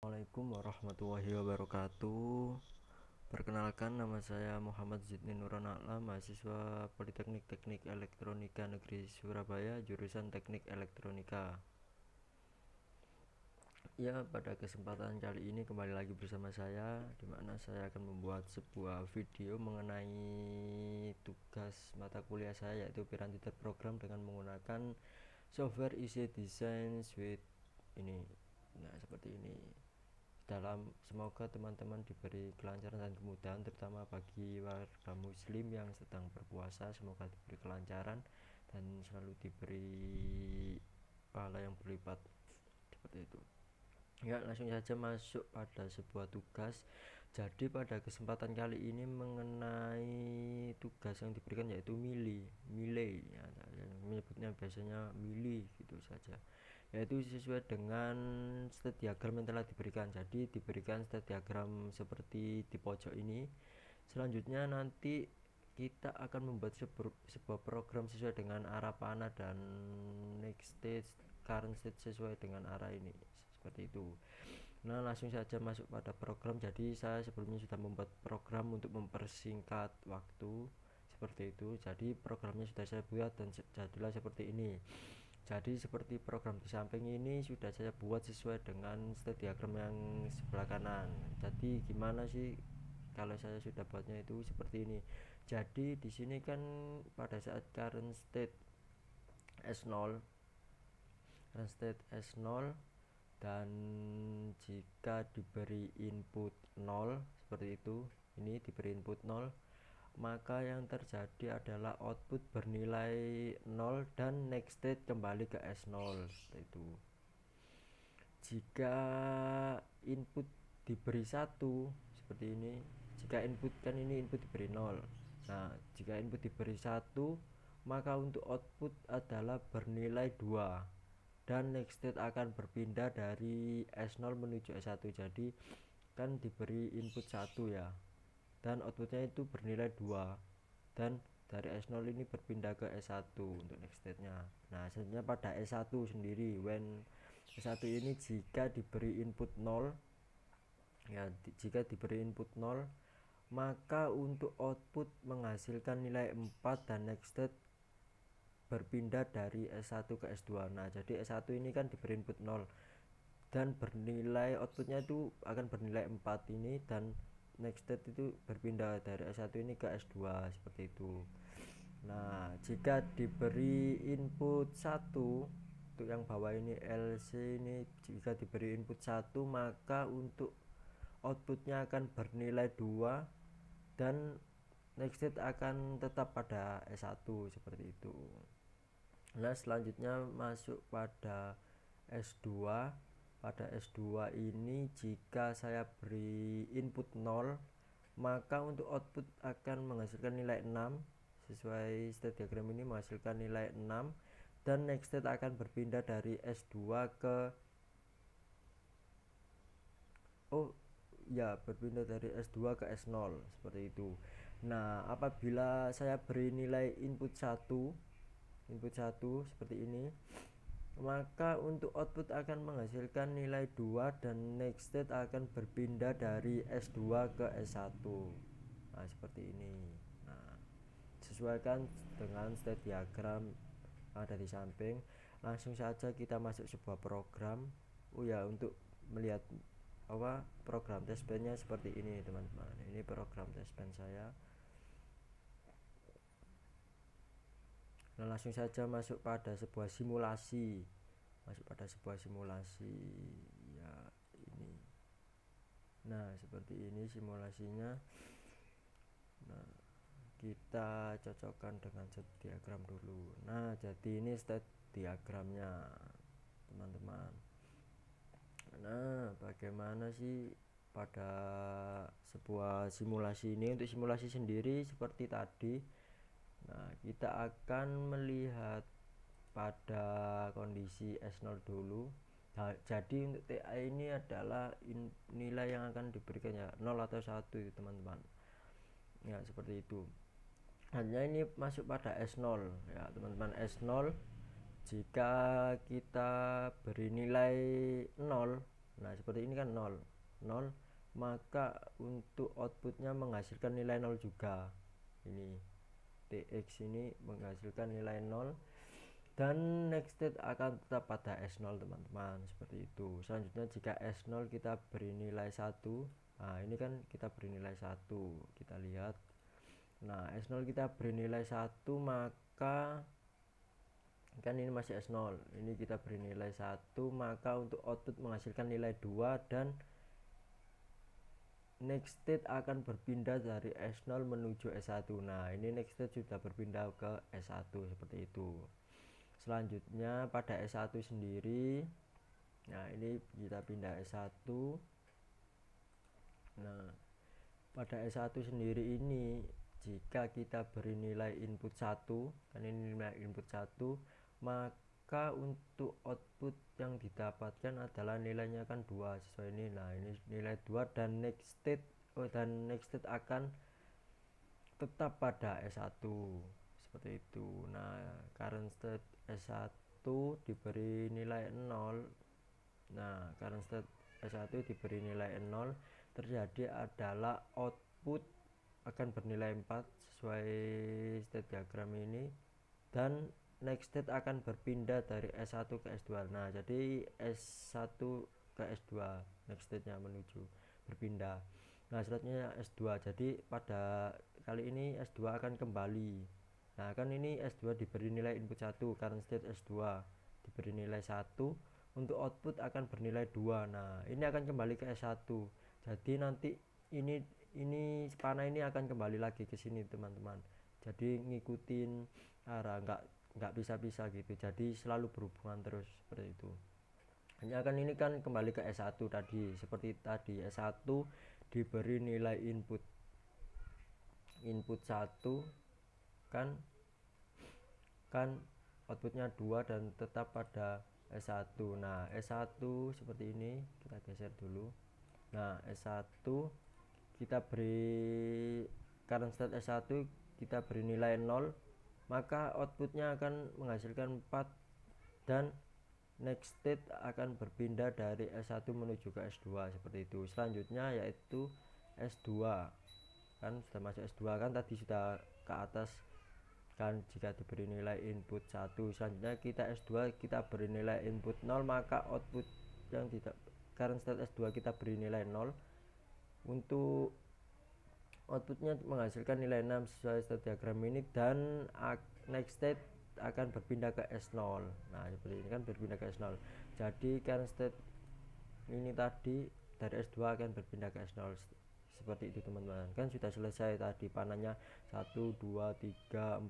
Assalamualaikum warahmatullahi wabarakatuh. Perkenalkan, nama saya Muhammad Zidni Nuron A'la, mahasiswa Politeknik Teknik Elektronika Negeri Surabaya, jurusan Teknik Elektronika. Ya, pada kesempatan kali ini kembali lagi bersama saya, di mana saya akan membuat sebuah video mengenai tugas mata kuliah saya, yaitu Piranti Terprogram dengan menggunakan software IC Design Suite ini. Nah, seperti ini. Semoga teman-teman diberi kelancaran dan kemudahan, terutama bagi warga muslim yang sedang berpuasa. Semoga diberi kelancaran dan selalu diberi pahala yang berlipat, seperti itu. Ya, langsung saja masuk pada sebuah tugas. Jadi pada kesempatan kali ini mengenai tugas yang diberikan yaitu mile ya, saya menyebutnya biasanya mili gitu saja, yaitu sesuai dengan state diagram yang telah diberikan. Jadi diberikan state diagram seperti di pojok ini. Selanjutnya nanti kita akan membuat sebuah program sesuai dengan arah panah dan next stage, current stage sesuai dengan arah ini, seperti itu. Nah, langsung saja masuk pada program. Jadi saya sebelumnya sudah membuat program untuk mempersingkat waktu, seperti itu. Jadi programnya sudah saya buat dan jadilah seperti ini. Jadi seperti program di samping ini sudah saya buat sesuai dengan state diagram yang sebelah kanan. Jadi gimana sih kalau saya sudah buatnya itu seperti ini. Jadi di sini kan pada saat current state S0, dan jika diberi input 0 seperti itu, ini diberi input 0, maka yang terjadi adalah output bernilai 0 dan next state kembali ke S0, seperti itu. Jika input diberi 1 seperti ini, jika input kan ini input diberi 0. Nah, jika input diberi 1, maka untuk output adalah bernilai 2 dan next state akan berpindah dari S0 menuju S1. Jadi kan diberi input 1 ya, dan outputnya itu bernilai 2, dan dari S0 ini berpindah ke S1 untuk next state-nya. Nah, selanjutnya pada S1 sendiri, when S1 ini jika diberi input 0 ya, jika diberi input 0, maka untuk output menghasilkan nilai 4 dan next state berpindah dari S1 ke S2. Nah, jadi S1 ini kan diberi input 0 dan bernilai outputnya itu akan bernilai 4 ini, dan next state itu berpindah dari S1 ini ke S2, seperti itu. Nah, jika diberi input 1 untuk yang bawah ini LC ini, jika diberi input 1, maka untuk outputnya akan bernilai 2 dan next state akan tetap pada S1, seperti itu. Nah, selanjutnya masuk pada S2. Pada S2 ini jika saya beri input 0, maka untuk output akan menghasilkan nilai 6. Sesuai state diagram ini menghasilkan nilai 6 dan next state akan berpindah dari S2 ke berpindah dari S2 ke S0, seperti itu. Nah, apabila saya beri nilai input 1 seperti ini, maka untuk output akan menghasilkan nilai 2 dan next state akan berpindah dari S2 ke S1. Nah, seperti ini. Nah, sesuaikan dengan state diagram ada di samping. Langsung saja kita masuk sebuah program. Untuk melihat program test pen-nya seperti ini, teman-teman. Ini program test pen saya. Nah, langsung saja masuk pada sebuah simulasi. Ya, ini. Nah, seperti ini simulasinya. Nah, kita cocokkan dengan state diagram dulu. Nah, jadi ini state diagramnya, teman-teman. Nah, bagaimana sih pada sebuah simulasi ini? Untuk simulasi sendiri seperti tadi, nah, kita akan melihat pada kondisi S0 dulu. Nah, jadi untuk TA ini adalah nilai yang akan diberikan ya 0 atau 1 itu, teman-teman. Ya, seperti itu. Hanya ini masuk pada S0 ya, teman-teman. S0 jika kita beri nilai 0, Nah seperti ini kan 0 0, maka untuk outputnya menghasilkan nilai 0 juga. Ini tx ini menghasilkan nilai 0 dan next state akan tetap pada S0 teman-teman, seperti itu. Selanjutnya jika S0 kita beri nilai 1, nah ini kan kita beri nilai 1, kita lihat. Nah S0 kita beri nilai 1, maka kan ini masih S0, ini kita beri nilai 1, maka untuk output menghasilkan nilai 2 dan next state akan berpindah dari S0 menuju S1. Nah ini next state sudah berpindah ke S1 seperti itu. Selanjutnya pada S1 sendiri, nah ini kita pindah S1. Nah pada S1 sendiri ini jika kita beri nilai input 1, kan ini nilai input 1, maka untuk output yang didapatkan adalah nilainya kan 2 sesuai ini. Nah ini nilai 2 dan next state akan tetap pada S1 seperti itu. Nah current state S1 diberi nilai 0. Nah current state S1 diberi nilai 0, terjadi adalah output akan bernilai 4 sesuai state diagram ini, dan next state akan berpindah dari S1 ke S2. Nah jadi S1 ke S2 next state nya menuju berpindah. Nah selanjutnya S2, jadi pada kali ini S2 akan kembali. Nah kan ini S2 diberi nilai input 1, current state S2 diberi nilai 1, untuk output akan bernilai 2. Nah ini akan kembali ke S1, jadi nanti ini panah ini akan kembali lagi ke sini teman-teman, jadi ngikutin arah, nggak bisa-bisa gitu, jadi selalu berhubungan terus seperti itu. Hanya kan ini kan kembali ke S1 tadi, seperti tadi S1 diberi nilai input 1 kan outputnya 2 dan tetap pada S1. Nah S1 seperti ini, kita geser dulu. Nah S1 kita beri current state S1, kita beri nilai 0, maka outputnya akan menghasilkan 4 dan next state akan berpindah dari S1 menuju ke S2 seperti itu. Selanjutnya yaitu S2, kan sudah masuk S2 kan tadi sudah ke atas kan, jika diberi nilai input 1. Selanjutnya kita S2 kita beri nilai input 0, maka output yang tidak current state S2 kita beri nilai 0, untuk outputnya menghasilkan nilai 6 sesuai state diagram ini, dan next state akan berpindah ke S0. Nah seperti ini kan berpindah ke S0, jadi current state ini tadi dari S2 akan berpindah ke S0 seperti itu teman-teman. Kan sudah selesai tadi panahnya 1 2 3 4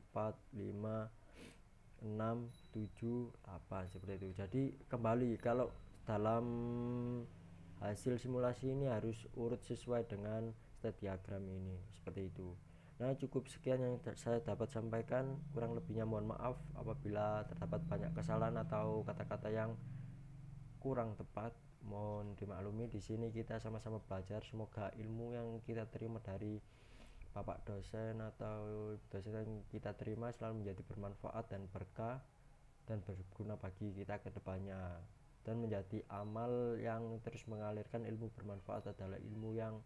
5 6 7 8 seperti itu. Jadi kembali kalau dalam hasil simulasi ini harus urut sesuai dengan state diagram ini seperti itu. Nah cukup sekian yang saya dapat sampaikan, kurang lebihnya mohon maaf apabila terdapat banyak kesalahan atau kata-kata yang kurang tepat, mohon dimaklumi. Di sini kita sama-sama belajar, semoga ilmu yang kita terima dari bapak dosen atau dosen yang kita terima selalu menjadi bermanfaat dan berkah dan berguna bagi kita ke depannya, dan menjadi amal yang terus mengalirkan. Ilmu bermanfaat adalah ilmu yang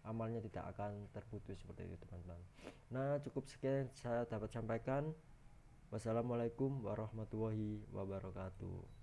amalnya tidak akan terputus seperti itu teman-teman. Nah cukup sekian saya dapat sampaikan. Wassalamualaikum warahmatullahi wabarakatuh.